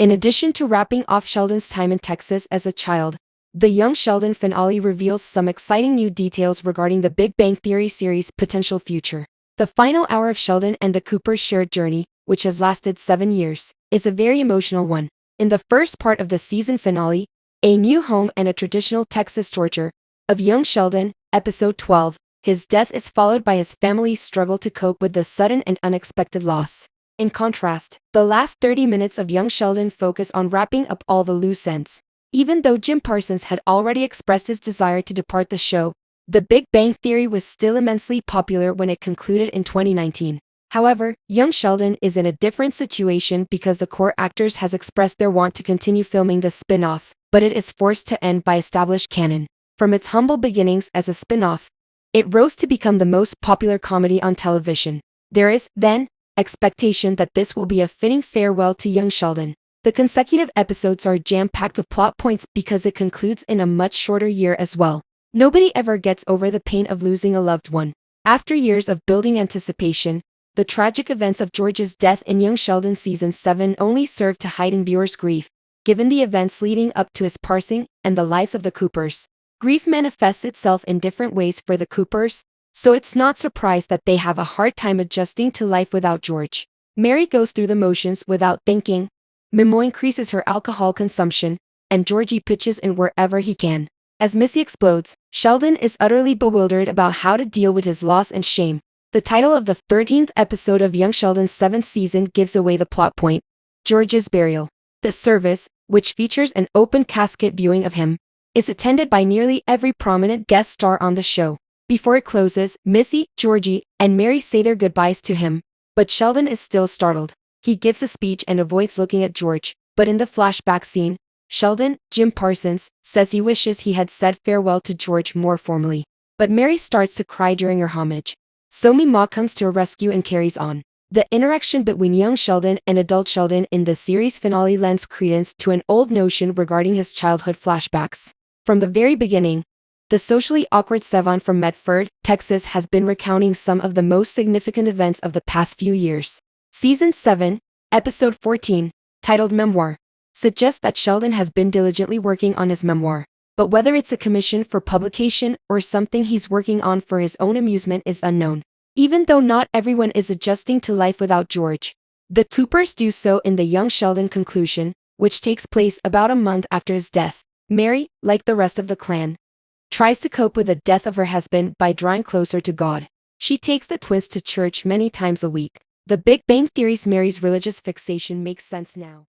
In addition to wrapping off Sheldon's time in Texas as a child, the Young Sheldon finale reveals some exciting new details regarding the Big Bang Theory series' potential future. The final hour of Sheldon and the Coopers' shared journey, which has lasted 7 years, is a very emotional one. In the first part of the season finale, A New Home and a Traditional Texas Torture, of Young Sheldon, episode 12, his death is followed by his family's struggle to cope with the sudden and unexpected loss. In contrast, the last 30 minutes of Young Sheldon focus on wrapping up all the loose ends. Even though Jim Parsons had already expressed his desire to depart the show, The Big Bang Theory was still immensely popular when it concluded in 2019. However, Young Sheldon is in a different situation because the core actors has expressed their want to continue filming the spin-off, but it is forced to end by established canon. From its humble beginnings as a spin-off, it rose to become the most popular comedy on television. There is, then, expectation that this will be a fitting farewell to Young Sheldon. The consecutive episodes are jam-packed with plot points because it concludes in a much shorter year as well. Nobody ever gets over the pain of losing a loved one. After years of building anticipation, the tragic events of George's death in Young Sheldon Season 7 only served to heighten viewers' grief, given the events leading up to his passing and the lives of the Coopers. Grief manifests itself in different ways for the Coopers, so it's not surprised that they have a hard time adjusting to life without George. Mary goes through the motions without thinking, Mimo increases her alcohol consumption, and Georgie pitches in wherever he can. As Missy explodes, Sheldon is utterly bewildered about how to deal with his loss and shame. The title of the 13th episode of Young Sheldon's 7th season gives away the plot point: George's burial. The service, which features an open casket viewing of him, is attended by nearly every prominent guest star on the show. Before it closes, Missy, Georgie, and Mary say their goodbyes to him, but Sheldon is still startled. He gives a speech and avoids looking at George, but in the flashback scene, Sheldon, Jim Parsons, says he wishes he had said farewell to George more formally. But Mary starts to cry during her homage. So Mima comes to her rescue and carries on. The interaction between young Sheldon and adult Sheldon in the series finale lends credence to an old notion regarding his childhood flashbacks. From the very beginning, the socially awkward Sevon from Medford, Texas has been recounting some of the most significant events of the past few years. Season 7, Episode 14, titled Memoir, suggests that Sheldon has been diligently working on his memoir, but whether it's a commission for publication or something he's working on for his own amusement is unknown. Even though not everyone is adjusting to life without George, the Coopers do so in the Young Sheldon conclusion, which takes place about a month after his death. Mary, like the rest of the clan, tries to cope with the death of her husband by drawing closer to God. She takes the twins to church many times a week. The Big Bang Theory's Mary's religious fixation makes sense now.